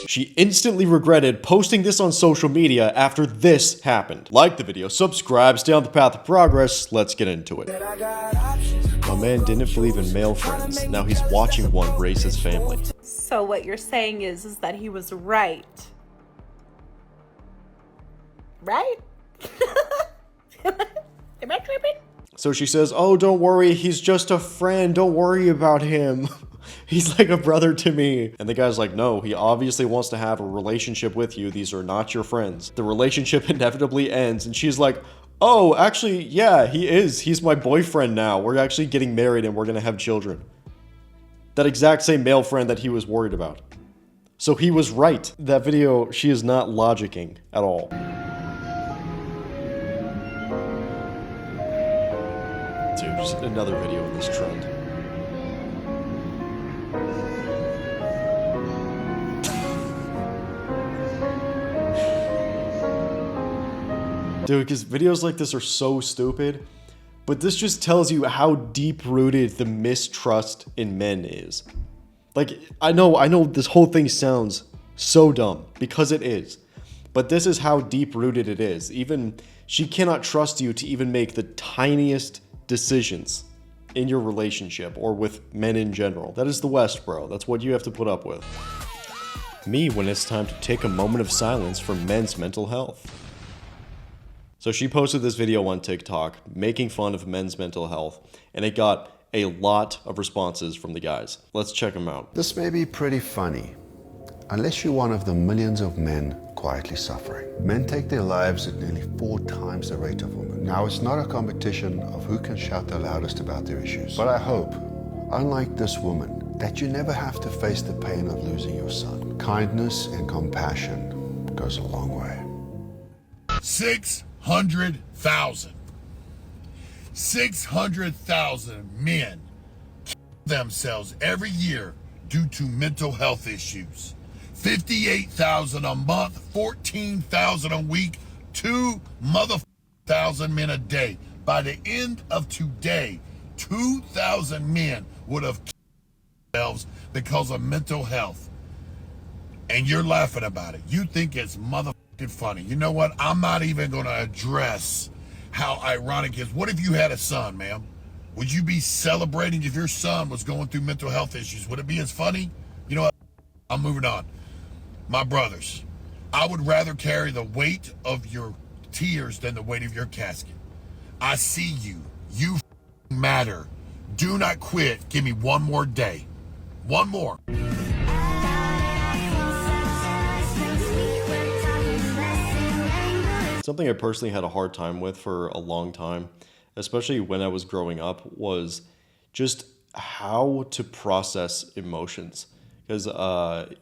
She instantly regretted posting this on social media after this happened. Like the video, subscribe, stay on the path of progress. Let's get into it. My man didn't believe in male friends. Now he's watching one raise his family. So what you're saying is that he was right. Right? Am I tripping? So she says, oh, don't worry, he's just a friend. Don't worry about him. He's like a brother to me. And the guy's like, no, he obviously wants to have a relationship with you. These are not your friends. The relationship inevitably ends. And she's like, oh, actually, yeah, he is. He's my boyfriend now. We're actually getting married and we're going to have children. That exact same male friend that he was worried about. So he was right. That video, she is not logicking at all. Dude, just another video in this trend. Dude, because videos like this are so stupid, but this just tells you how deep-rooted the mistrust in men is. Like, I know this whole thing sounds so dumb, because it is, but this is how deep-rooted it is. Even, she cannot trust you to even make the tiniest decisions in your relationship or with men in general. That is the West, bro. That's what you have to put up with. Me when it's time to take a moment of silence for men's mental health. So she posted this video on TikTok making fun of men's mental health, and it got a lot of responses from the guys. Let's check them out. This may be pretty funny, unless you're one of the millions of men quietly suffering. Men take their lives at nearly 4 times the rate of women. Now, it's not a competition of who can shout the loudest about their issues, but I hope, unlike this woman, that you never have to face the pain of losing your son. Kindness and compassion goes a long way. 600,000 men kill themselves every year due to mental health issues. 58,000 a month, 14,000 a week, 2,000 men a day. By the end of today, 2,000 men would have killed themselves because of mental health. And you're laughing about it. You think it's motherfucking funny. You know what? I'm not even going to address how ironic it is. What if you had a son, ma'am? Would you be celebrating if your son was going through mental health issues? Would it be as funny? You know what? I'm moving on. My brothers, I would rather carry the weight of your tears than the weight of your casket. I see you. You matter. Do not quit. Give me one more day. One more. Something I personally had a hard time with for a long time, especially when I was growing up, was just how to process emotions. Because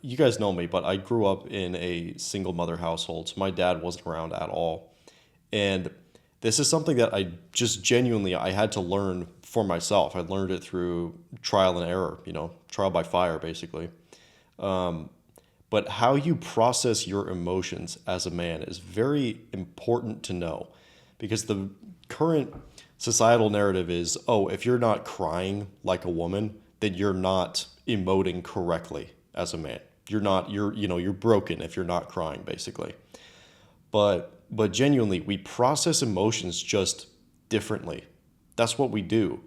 you guys know me, but I grew up in a single mother household, so my dad wasn't around at all. And this is something that I just genuinely, I had to learn for myself. I learned it through trial and error, you know, trial by fire, basically. But how you process your emotions as a man is very important to know, because the current societal narrative is, oh, if you're not crying like a woman, then you're not emoting correctly as a man. You're broken if you're not crying, basically. But genuinely, we process emotions just differently. That's what we do.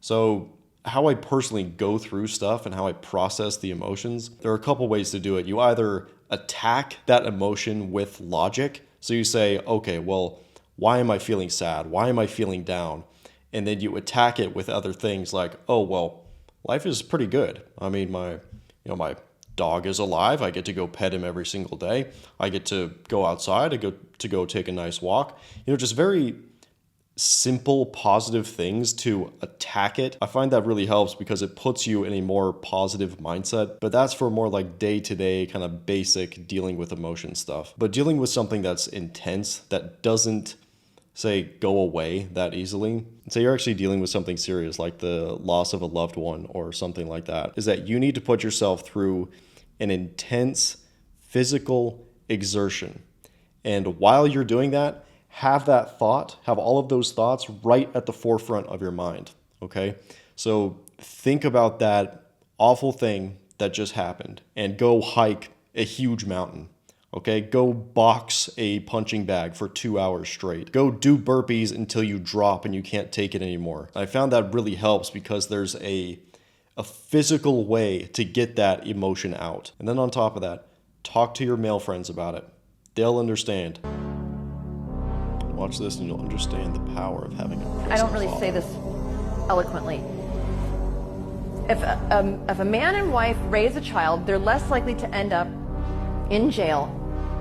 So how I personally go through stuff and how I process the emotions, there are a couple ways to do it. You either attack that emotion with logic. So you say, okay, well, why am I feeling sad? Why am I feeling down? And then you attack it with other things like, oh, well, life is pretty good. I mean, my dog is alive. I get to go pet him every single day. I get to go outside. I get to go take a nice walk. Just very simple, positive things to attack it. I find that really helps because it puts you in a more positive mindset. But that's for more like day-to-day kind of basic dealing with emotion stuff. But dealing with something that's intense, that doesn't, say, go away that easily. Say you're actually dealing with something serious like the loss of a loved one or something like that, is that you need to put yourself through an intense physical exertion. And while you're doing that, have all of those thoughts right at the forefront of your mind, okay? So think about that awful thing that just happened and go hike a huge mountain. Okay, go box a punching bag for 2 hours straight. Go do burpees until you drop and you can't take it anymore. I found that really helps because there's a physical way to get that emotion out. And then on top of that, talk to your male friends about it. They'll understand. Watch this and you'll understand the power of having a present I don't really say father. this eloquently. If a man and wife raise a child, they're less likely to end up in jail,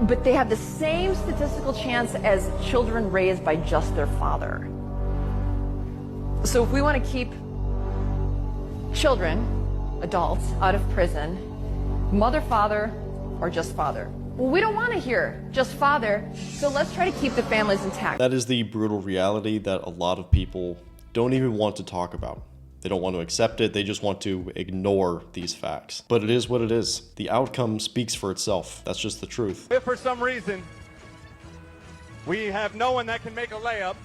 but they have the same statistical chance as children raised by just their father. So if we want to keep children, adults, out of prison, mother, father, or just father. Well, we don't want to hear just father, so let's try to keep the families intact. That is the brutal reality that a lot of people don't even want to talk about. They don't want to accept it, they just want to ignore these facts. But it is what it is. The outcome speaks for itself. That's just the truth. If for some reason we have no one that can make a layup,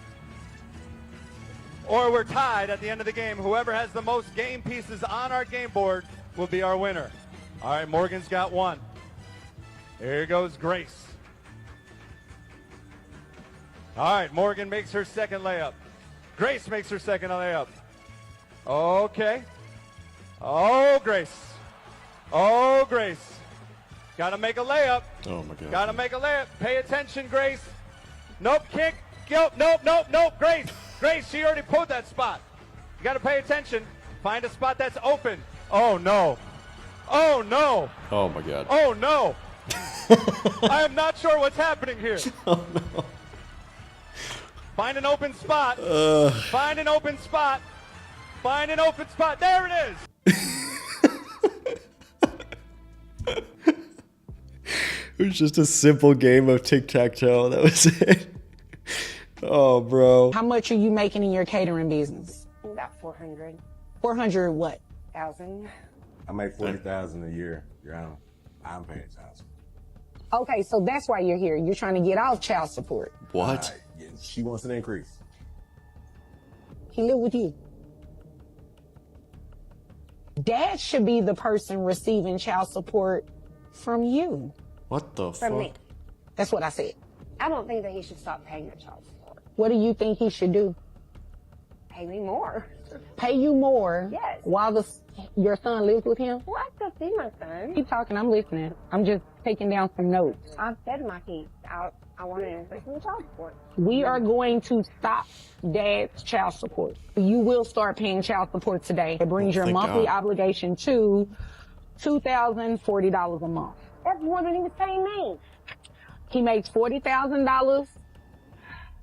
or we're tied at the end of the game, whoever has the most game pieces on our game board will be our winner. All right, Morgan's got one. Here goes Grace. All right, Morgan makes her second layup. Grace makes her second layup. Okay. Oh, Grace. Oh, Grace. Got to make a layup. Oh my God. Got to make a layup. Pay attention, Grace. Nope, kick. Nope, nope. Grace. Grace, she already pulled that spot. You got to pay attention. Find a spot that's open. Oh, no. Oh, no. Oh my God. Oh, no. I am not sure what's happening here. Oh no. Find an open spot. Find an open spot. Find an open spot. There it is. It was just a simple game of tic-tac-toe. That was it. Oh, bro. How much are you making in your catering business? About 400,000. 400 what? I make 40,000 a year. I'm paying child support. Okay, so that's why you're here. You're trying to get off child support. What? Yeah, she wants an increase. He live with you. Dad should be the person receiving child support from you. What the fuck? From me. That's what I said. I don't think that he should stop paying your child support. What do you think he should do? Pay me more. Pay you more Yes. while your son lives with him? Well, I still see my son. Keep talking, I'm listening. I'm just taking down some notes. I've said to my kids, I want to increase my child support. We are going to stop Dad's child support. You will start paying child support today. It brings your thank monthly God. obligation to $2,040 a month. That's more than he was paying me. He makes $40,000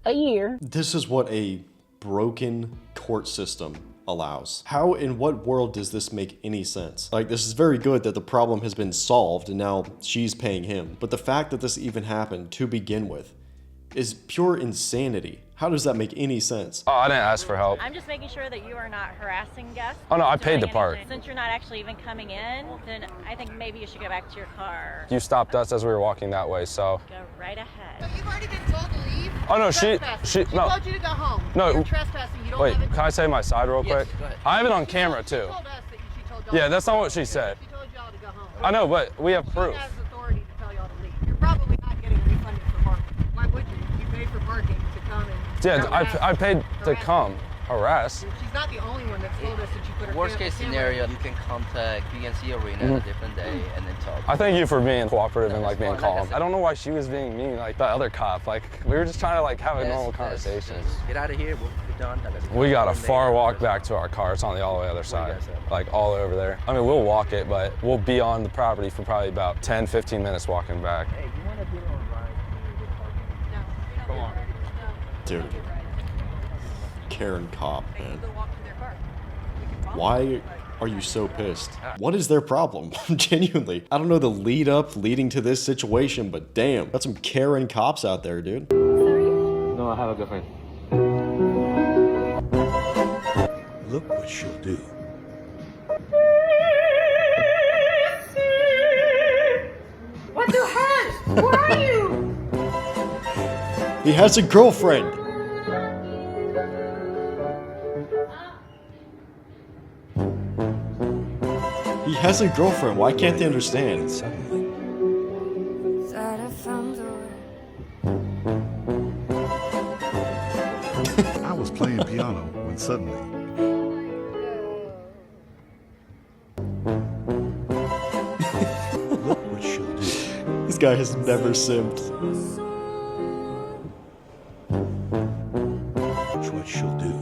a year. This is what a broken court system allows. How in what world does this make any sense? Like, this is very good that the problem has been solved and now she's paying him. But the fact that this even happened to begin with is pure insanity. How does that make any sense? Oh, I didn't ask for help. I'm just making sure that you are not harassing guests. Oh, no, I doing paid the park. anything. Since you're not actually even coming in, then I think maybe you should go back to your car. You stopped us as we were walking that way, so. Go right ahead. So you've already been told to leave? Oh, no, she no. told you to go home. No. You're trespassing. You don't Wait, have it. can I say my side real quick? Go ahead. I have it on camera, too. She told us that she told y'all Yeah, to that's go not home. what she said. She told y'all to go home. I know, but we have proof. She has authority to tell y'all to leave. You're probably not getting refunded for parking. Why would you? You paid for parking to come and Yeah, harass- I paid to harass come. people. Harass. She's not the only one that's told us that you put her Worst camera- case scenario, you can contact PNC Arena a different day and then talk. I thank you for being cooperative and like being Like I calm. said- I don't know why she was being mean like the other cop. Like, we were just trying to like have a Yes, normal yes, conversation. yes. Get out of here. We'll be done. We got a far walk back to our car. It's on the all the way other side, like all over there. I mean, we'll walk it, but we'll be on the property for probably about 10, 15 minutes walking back. Hey, you want to do it on Ryan's? Come on. Dude. Karen cop, man. Why are you so pissed? What is their problem? Genuinely. I don't know the lead up leading to this situation, but damn, got some Karen cops out there, dude. No, I have a girlfriend. Look what she'll do. What the heck? Who are you? He has a girlfriend. He has a girlfriend. Why can't they understand? Suddenly, suddenly, look what she'll do. This guy has never simped. Watch what she'll do.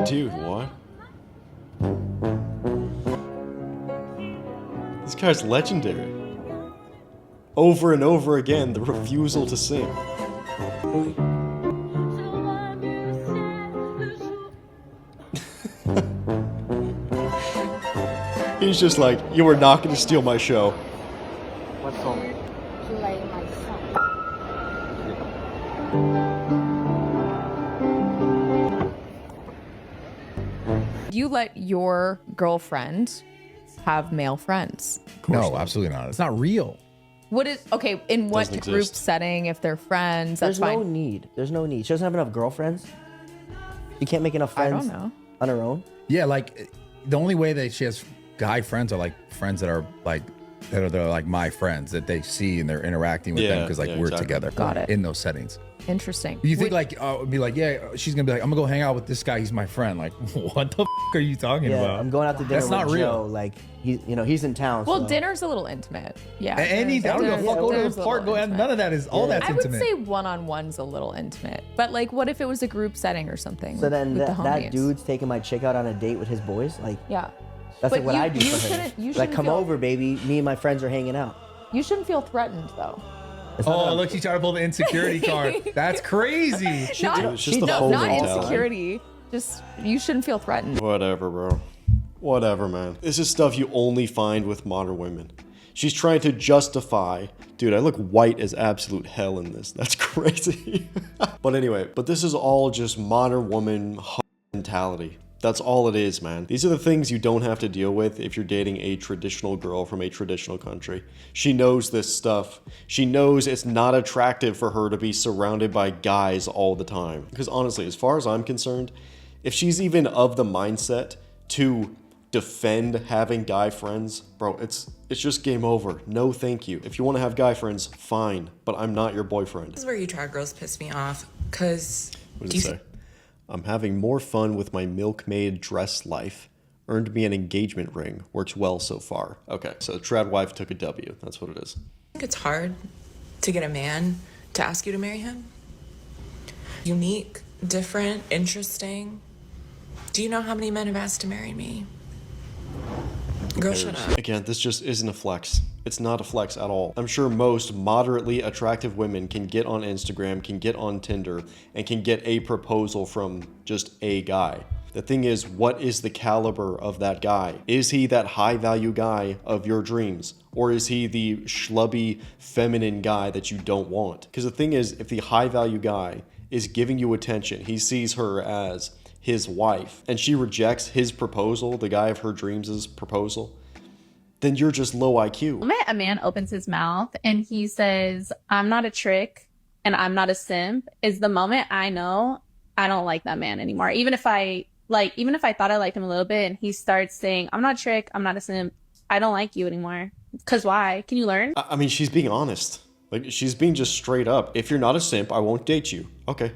Dude, what? This guy's legendary. Over and over again, the refusal to sing. He's just like, you are not going to steal my show. What song? Play my Do you let your girlfriend have male friends? No, absolutely not. It's not real. What is okay in what Doesn't group exist. setting? If they're friends, that's There's no fine. need. There's no need. She doesn't have enough girlfriends. You can't make enough I friends don't know. on her own. Yeah, like the only way that she has guy friends are like friends that are like my friends that they see and they're interacting with them Yeah, because like yeah, we're exactly. together. Got it. In those settings. Interesting. You think like be like, yeah, she's gonna be like, I'm gonna go hang out with this guy. He's my friend. Like, what the are you talking Yeah, about? I'm going out to dinner That's with not Joe. real. Like he's in town. Well, so. dinner's a little intimate. Yeah. Any, I don't give a fuck. Go to Dinner's the a park. little Go. intimate. None of that is all that's I intimate. would say one-on-one's a little intimate, but like, what if it was a group setting or something? So then with the that homies? dude's taking my chick out on a date with his boys. Like Yeah. that's But like what you- I do you for him. shouldn't- you Like shouldn't come feel- over, baby. Me and my friends are hanging out. You shouldn't feel threatened though. Oh, look, she's trying to pull the insecurity card. That's crazy. Not, It's just the no, whole not mentality. insecurity. Just you shouldn't feel threatened. Whatever, bro. Whatever, man. This is stuff you only find with modern women. She's trying to justify. Dude, I look white as absolute hell in this. That's crazy. But anyway, this is all just modern woman mentality. That's all it is, man. These are the things you don't have to deal with if you're dating a traditional girl from a traditional country. She knows this stuff. She knows it's not attractive for her to be surrounded by guys all the time. Because honestly, as far as I'm concerned, if she's even of the mindset to defend having guy friends, bro, it's just game over. No thank you. If you want to have guy friends, fine, but I'm not your boyfriend. This is where you trad girls piss me off, because What does it say? I'm having more fun with my milkmaid dress life. Earned me an engagement ring. Works well so far. Okay, so the trad wife took a W. That's what it is. think it's hard to get a man to ask you to marry him. Unique, different, interesting. Do you know how many men have asked to marry me? Girl, shut up. Again, this just isn't a flex. It's not a flex at all. I'm sure most moderately attractive women can get on Instagram, can get on Tinder, and can get a proposal from just a guy. The thing is, what is the caliber of that guy? Is he that high value guy of your dreams? Or is he the schlubby, feminine guy that you don't want? Because the thing is, if the high value guy is giving you attention, he sees her as his wife, and she rejects his proposal, the guy of her dreams' proposal, then you're just low IQ. The moment a man opens his mouth and he says, I'm not a trick and I'm not a simp, is the moment I know I don't like that man anymore. Even if I thought I liked him a little bit and he starts saying, I'm not a trick, I'm not a simp, I don't like you anymore. Cause why? Can you learn? I mean, she's being honest. Like, she's being just straight up. If you're not a simp, I won't date you. Okay.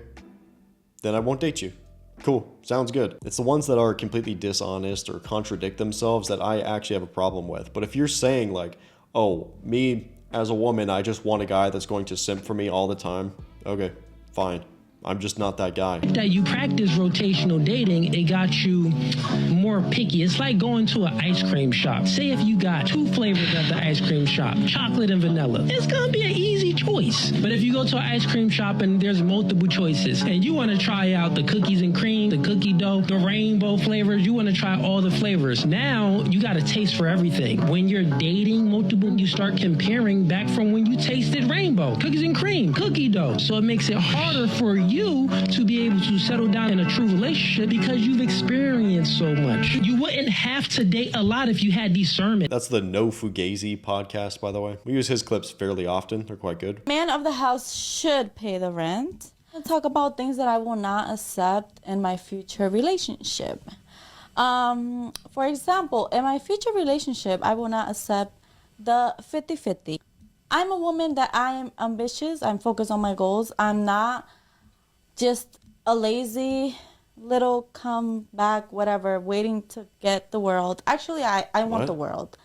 Then I won't date you. Cool. Sounds good. It's the ones that are completely dishonest or contradict themselves that I actually have a problem with. But if you're saying like, oh, me as a woman, I just want a guy that's going to simp for me all the time. Okay, fine. I'm just not that guy. That you practice rotational dating, it got you more picky. It's like going to an ice cream shop. Say if you got 2 flavors at the ice cream shop, chocolate and vanilla, it's gonna be an easy choice. But if you go to an ice cream shop and there's multiple choices and you wanna try out the cookies and cream, the cookie dough, the rainbow flavors, you wanna try all the flavors. Now you got a taste for everything. When you're dating multiple, you start comparing back from when you tasted rainbow, cookies and cream, cookie dough. So it makes it harder for you to be able to settle down in a true relationship because you've experienced so much. You wouldn't have to date a lot if you had discernment. That's the No Fugazi podcast, by the way. We use his clips fairly often. They're quite good. Man of the house should pay the rent. I'll talk about things that I will not accept in my future relationship. For example, in my future relationship, I will not accept the 50-50. I'm a woman that I am ambitious. I'm focused on my goals. I'm not just a lazy little come back, whatever, waiting to get the world. Actually, I want the world.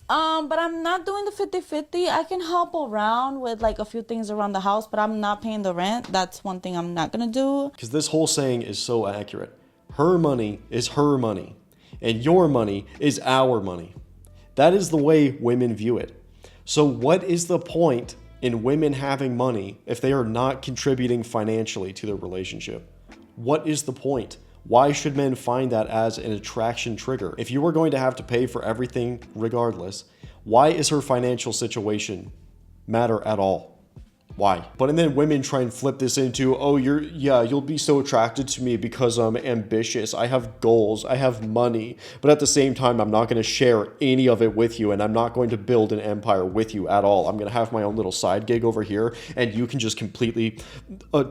But I'm not doing the 50-50. I can help around with like a few things around the house, but I'm not paying the rent. That's one thing I'm not gonna do. Because this whole saying is so accurate. Her money is her money, and your money is our money. That is the way women view it. So what is the point in women having money if they are not contributing financially to their relationship? What is the point? Why should men find that as an attraction trigger? If you are going to have to pay for everything regardless, why is her financial situation matter at all? Why? But and then women try and flip this into, oh, you'll be so attracted to me because I'm ambitious. I have goals. I have money. But at the same time, I'm not going to share any of it with you, and I'm not going to build an empire with you at all. I'm going to have my own little side gig over here, and you can just completely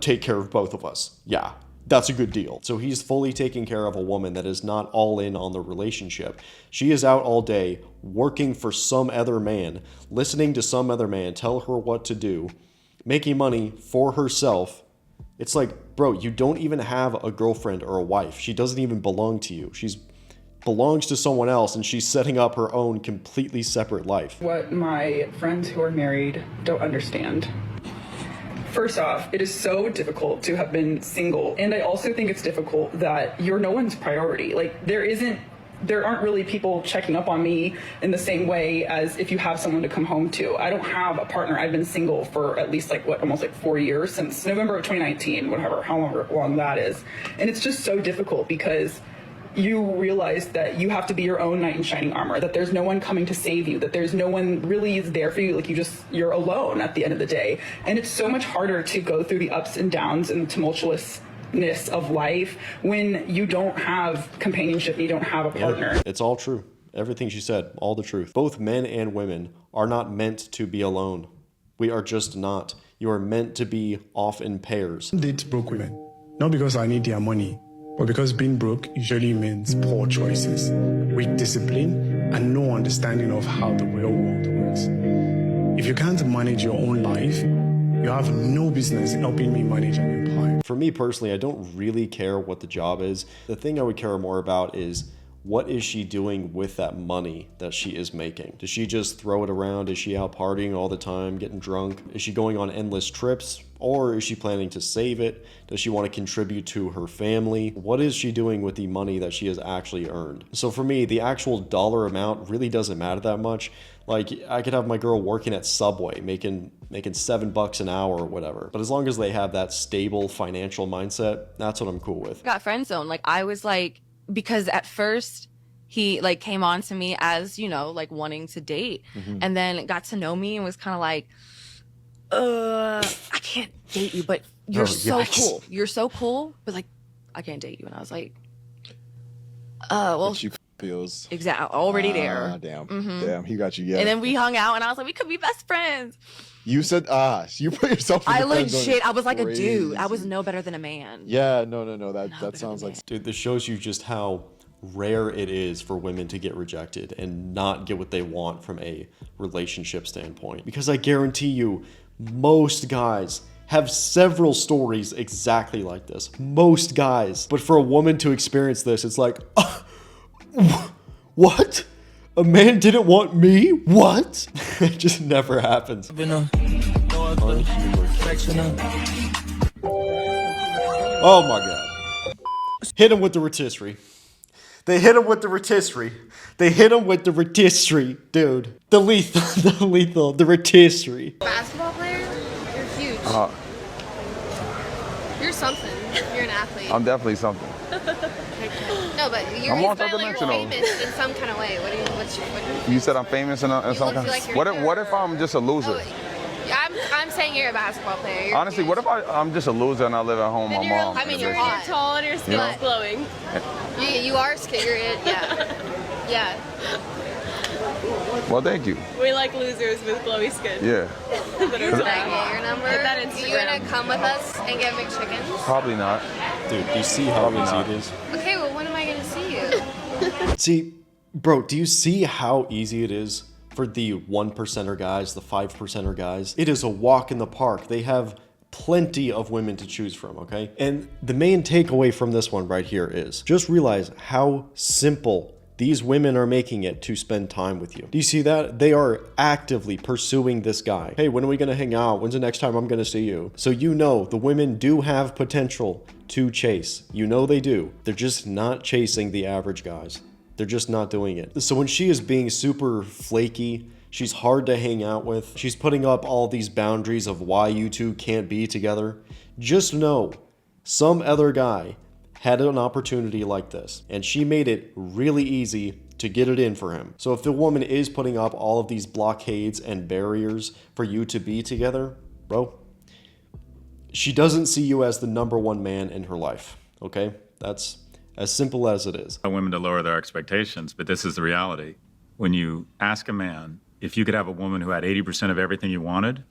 take care of both of us. Yeah. That's a good deal. So he's fully taking care of a woman that is not all in on the relationship. She is out all day working for some other man, listening to some other man tell her what to do, making money for herself. It's like, bro, you don't even have a girlfriend or a wife. She doesn't even belong to you. She belongs to someone else, and she's setting up her own completely separate life. What my friends who are married don't understand. First off, it is so difficult to have been single. And I also think it's difficult that you're no one's priority. Like, there aren't really people checking up on me in the same way as if you have someone to come home to. I don't have a partner. I've been single for at least almost 4 years, since November of 2019, whatever, how long that is. And it's just so difficult because you realize that you have to be your own knight in shining armor, that there's no one coming to save you, that there's no one really is there for you. Like, you're alone at the end of the day. And it's so much harder to go through the ups and downs and the tumultuousness of life when you don't have companionship and you don't have a partner. Yeah, it's all true. Everything she said, all the truth. Both men and women are not meant to be alone. We are just not. You are meant to be off in pairs. Date broke women, not because I need their money, but because being broke usually means poor choices, weak discipline, and no understanding of how the real world works. If you can't manage your own life, you have no business helping me manage an empire. For me personally, I don't really care what the job is. The thing I would care more about is, what is she doing with that money that she is making? Does she just throw it around? Is she out partying all the time, getting drunk? Is she going on endless trips? Or is she planning to save it? Does she want to contribute to her family? What is she doing with the money that she has actually earned? So for me, the actual dollar amount really doesn't matter that much. Like, I could have my girl working at Subway, making $7 an hour or whatever. But as long as they have that stable financial mindset, that's what I'm cool with. Got friend zoned. Like, I was like, because at first he came on to me as, wanting to date, and then got to know me and was kind of like, I can't date you, but you're cool. You're so cool, but I can't date you. And I was like, well, she feels exactly already there. Damn, Mm-hmm. Damn, he got you. Yeah. And then we hung out, and I was like, we could be best friends. You said, you put yourself in I the friend zone. legit, I was like Crazy. a dude. I was no better than a man. Yeah, no. That sounds like. Dude, this shows you just how rare it is for women to get rejected and not get what they want from a relationship standpoint. Because I guarantee you, most guys have several stories exactly like this. Most guys. But for a woman to experience this, it's like, what? A man didn't want me? What? It just never happens. Oh my God. Hit him with the rotisserie. They hit him with the rotisserie. They hit him with the rotisserie, dude. The lethal, the rotisserie. Basketball player? You're huge. You're something. You're an athlete. I'm definitely something. No, but you're multidimensional. famous in some kind of way. What's your You said I'm famous in some kind. like you're What if I'm just a loser? I'm saying you're a basketball player. You're Honestly, what if I'm just a loser and I live at home with my mom? I mean, you're hot. You're tall and your skin's glowing. You are scared. Yeah. Yeah. Well, thank you. We like losers with glowy skin. Yeah. Can I get your number? Get that Instagram. You gonna come with us and get McChickens? Probably not. Dude, do you see how easy it is? Okay, well, when am I gonna see you? See, bro, do you see how easy it is For the 1%er guys, the 5%er guys, it is a walk in the park. They have plenty of women to choose from, okay? And the main takeaway from this one right here is just realize how simple these women are making it to spend time with you. Do you see that? They are actively pursuing this guy. Hey, when are we gonna hang out? When's the next time I'm gonna see you? So you know the women do have potential to chase. You know they do. They're just not chasing the average guys. They're just not doing it. So when she is being super flaky, she's hard to hang out with, she's putting up all these boundaries of why you two can't be together, just know some other guy had an opportunity like this, and she made it really easy to get it in for him. So if the woman is putting up all of these blockades and barriers for you to be together, bro, she doesn't see you as the #1 man in her life, okay? That's as simple as it is. I want women to lower their expectations, but this is the reality. When you ask a man if you could have a woman who had 80% of everything you wanted,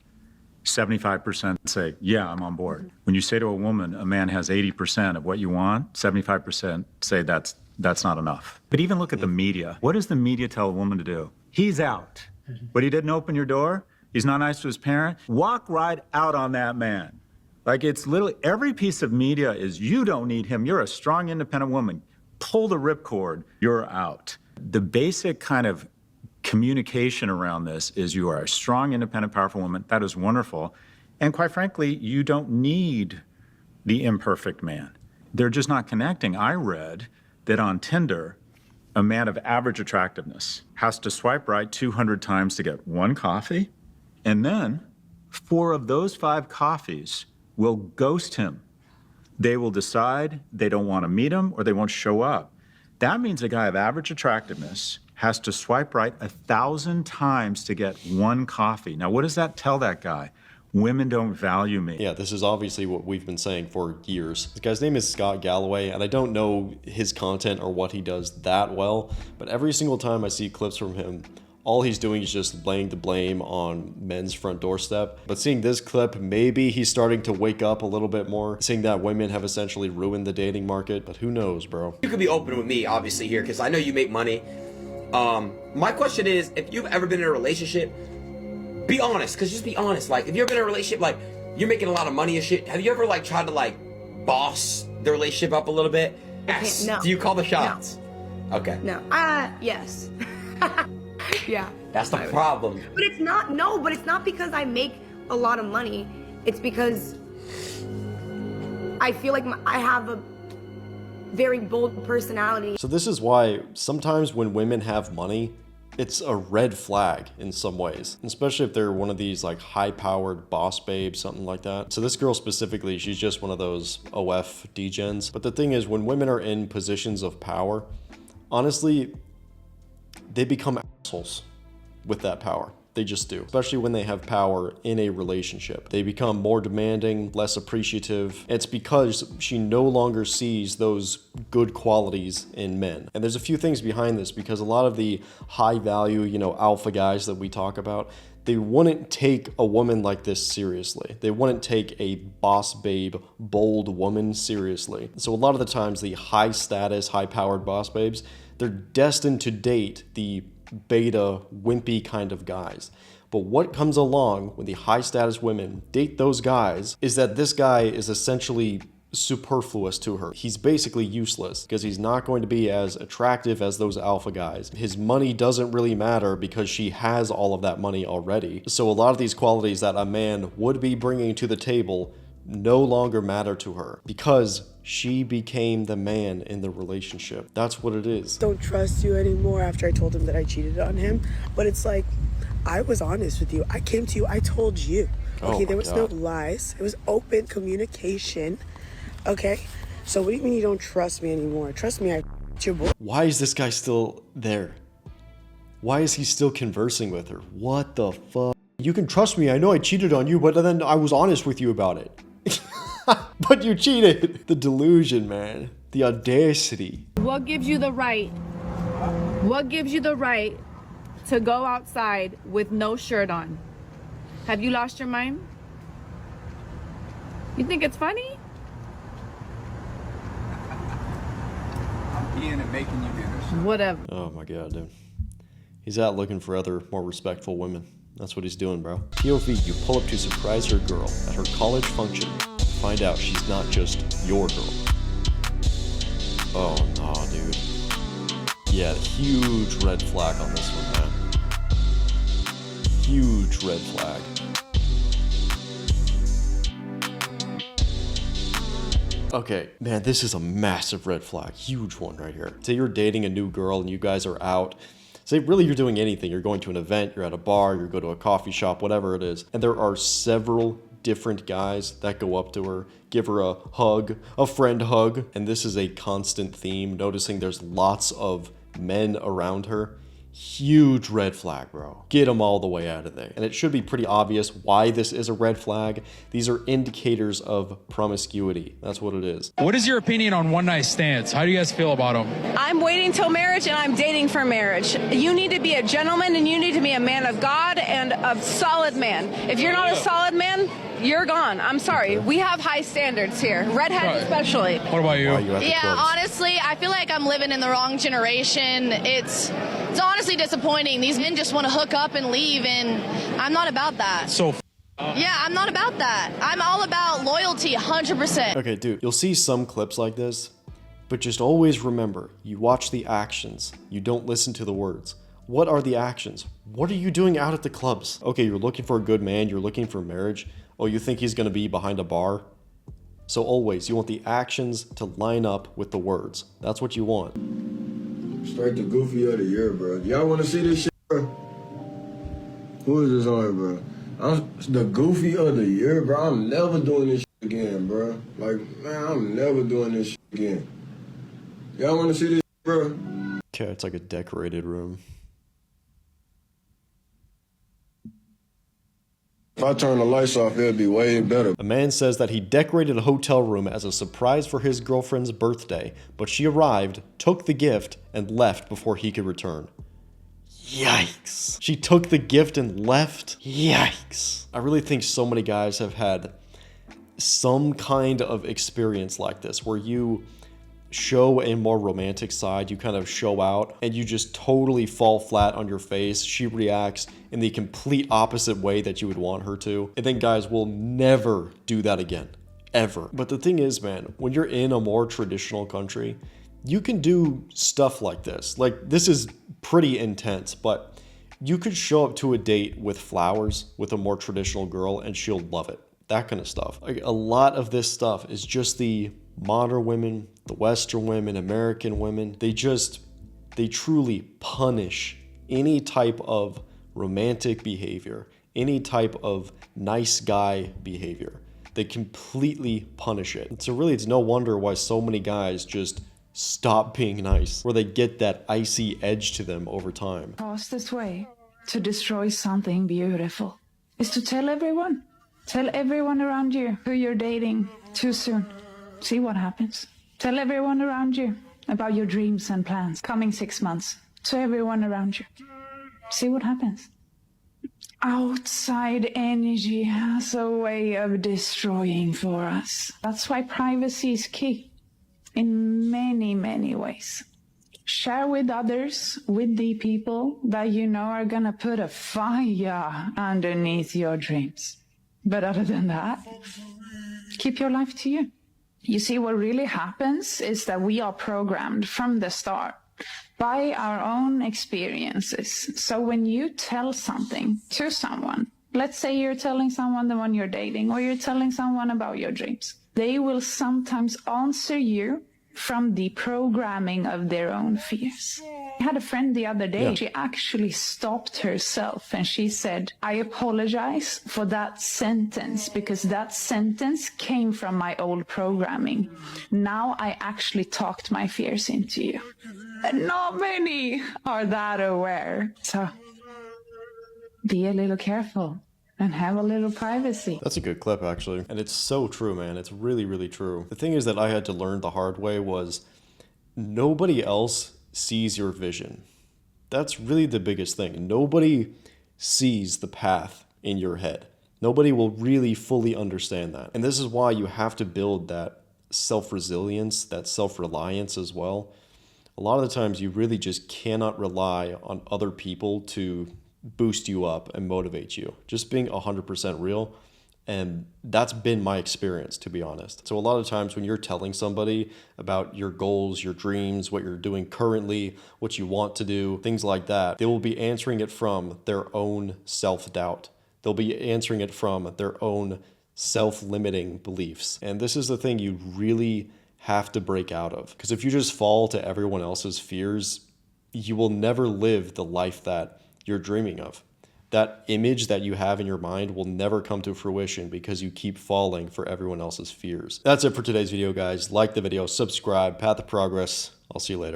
75% say, yeah, I'm on board. When you say to a woman, a man has 80% of what you want, 75% say that's not enough. But even look at the media. What does the media tell a woman to do? He's out, but he didn't open your door. He's not nice to his parent. Walk right out on that man. Like, it's literally every piece of media is, you don't need him. You're a strong, independent woman. Pull the ripcord, you're out. The basic kind of communication around this is you are a strong, independent, powerful woman. That is wonderful. And quite frankly, you don't need the imperfect man. They're just not connecting. I read that on Tinder, a man of average attractiveness has to swipe right 200 times to get one coffee, and then 4 of those 5 coffees will ghost him. They will decide they don't want to meet him or they won't show up. That means a guy of average attractiveness has to swipe right 1,000 times to get one coffee. Now, what does that tell that guy? Women don't value me. Yeah, this is obviously what we've been saying for years. This guy's name is Scott Galloway, and I don't know his content or what he does that well, but every single time I see clips from him, all he's doing is just laying the blame on men's front doorstep. But seeing this clip, maybe he's starting to wake up a little bit more, seeing that women have essentially ruined the dating market, but who knows, bro? You could be open with me, obviously, here, because I know you make money. My question is, if you've ever been in a relationship, be honest, because just be honest. Like, if you've ever been in a relationship, like, you're making a lot of money and shit, have you ever, like, tried to, like, boss the relationship up a little bit? Yes. No. Do you call the shots? No. Okay. No. Yes. Yeah. That's the problem. But it's not, no, but it's not because I make a lot of money. It's because I feel like I have a very bold personality. So this is why sometimes when women have money, it's a red flag in some ways, especially if they're one of these like high-powered boss babes, something like that. So this girl specifically, she's just one of those OF degens. But the thing is, when women are in positions of power, honestly, they become assholes with that power. They just do, especially when they have power in a relationship. They become more demanding, less appreciative. It's because she no longer sees those good qualities in men. And there's a few things behind this, because a lot of the high value, alpha guys that we talk about, they wouldn't take a woman like this seriously. They wouldn't take a boss babe, bold woman seriously. So a lot of the times the high status, high powered boss babes, they're destined to date the beta, wimpy kind of guys. But what comes along when the high status women date those guys is that this guy is essentially superfluous to her. He's basically useless because he's not going to be as attractive as those alpha guys. His money doesn't really matter because she has all of that money already. So a lot of these qualities that a man would be bringing to the table no longer matter to her because she became the man in the relationship. That's what it is. Don't trust you anymore after I told him that I cheated on him. But it's like, I was honest with you. I came to you, I told you. Okay, there was no lies. It was open communication. Okay? So what do you mean you don't trust me anymore? Trust me, I your boy. Why is this guy still there? Why is he still conversing with her? What the fuck? You can trust me. I know I cheated on you, but then I was honest with you about it. But you cheated. The delusion, man. The audacity. What gives you the right? What gives you the right to go outside with no shirt on? Have you lost your mind? You think it's funny? I'm being and making you do this. Whatever. Oh my god, dude. He's out looking for other, more respectful women. That's what he's doing, bro. POV, you pull up to surprise your girl at her college function. Find out she's not just your girl. Oh, no, dude. Yeah, huge red flag on this one, man. Huge red flag. Okay, man, this is a massive red flag. Huge one right here. Say you're dating a new girl and you guys are out. Say really you're doing anything. You're going to an event, you're at a bar, you go to a coffee shop, whatever it is. And there are several different guys that go up to her, give her a hug, a friend hug. And this is a constant theme. Noticing there's lots of men around her. Huge red flag, bro. Get them all the way out of there. And it should be pretty obvious why this is a red flag. These are indicators of promiscuity. That's what it is. What is your opinion on one-night stands? How do you guys feel about them? I'm waiting till marriage and I'm dating for marriage. You need to be a gentleman and you need to be a man of God and a solid man. If you're not a solid man, you're gone. I'm sorry. We have high standards here. Redheads especially. What about you? Yeah, honestly, I feel like I'm living in the wrong generation. It's honestly disappointing. These men just want to hook up and leave, and I'm not about that. Yeah, I'm not about that. I'm all about loyalty, 100%. Okay, dude, you'll see some clips like this, but just always remember, you watch the actions. You don't listen to the words. What are the actions? What are you doing out at the clubs? Okay, you're looking for a good man. You're looking for marriage. Oh, you think he's going to be behind a bar? So always, you want the actions to line up with the words. That's what you want. Straight the Goofy of the Year, bro. Y'all want to see this shit, bro? Who is this on here, bro? I'm the Goofy of the Year, bro. I'm never doing this shit again, bro. Like, man, I'm never doing this shit again. Y'all want to see this shit, bro? Okay, it's like a decorated room. If I turn the lights off, it'd be way better. A man says that he decorated a hotel room as a surprise for his girlfriend's birthday, but she arrived, took the gift, and left before he could return. Yikes. She took the gift and left? Yikes. I really think so many guys have had some kind of experience like this, where you show a more romantic side, you kind of show out, and you just totally fall flat on your face. She reacts in the complete opposite way that you would want her to. And then guys will never do that again. Ever. But the thing is, man, when you're in a more traditional country, you can do stuff like this. Like, this is pretty intense, but you could show up to a date with flowers with a more traditional girl and she'll love it. That kind of stuff. Like, a lot of this stuff is just the modern women, the Western women, American women. They truly punish any type of romantic behavior, any type of nice guy behavior. They completely punish it. So really, it's no wonder why so many guys just stop being nice, where they get that icy edge to them over time. The fastest way to destroy something beautiful is to tell everyone around you who you're dating too soon. See what happens. Tell everyone around you about your dreams and plans. Coming 6 months. To everyone around you. See what happens. Outside energy has a way of destroying for us. That's why privacy is key. In many, many ways. Share with others, with the people that you know are gonna put a fire underneath your dreams. But other than that, keep your life to you. You see, what really happens is that we are programmed from the start by our own experiences. So when you tell something to someone, let's say you're telling someone the one you're dating, or you're telling someone about your dreams, they will sometimes answer you from the programming of their own fears. I had a friend the other day, she actually stopped herself and she said, I apologize for that sentence because that sentence came from my old programming. Now I actually talked my fears into you. And not many are that aware. So be a little careful and have a little privacy. That's a good clip, actually. And it's so true, man. It's really, really true. The thing is that I had to learn the hard way was nobody else sees your vision. That's really the biggest thing. Nobody sees the path in your head. Nobody will really fully understand that. And this is why you have to build that self-resilience, that self-reliance as well. A lot of the times you really just cannot rely on other people to boost you up and motivate you. Just being 100% real. And that's been my experience, to be honest. So a lot of times when you're telling somebody about your goals, your dreams, what you're doing currently, what you want to do, things like that, they will be answering it from their own self-doubt. They'll be answering it from their own self-limiting beliefs. And this is the thing you really have to break out of. Because if you just fall to everyone else's fears, you will never live the life that you're dreaming of. That image that you have in your mind will never come to fruition because you keep falling for everyone else's fears. That's it for today's video, guys. Like the video, subscribe, Path of Progress. I'll see you later.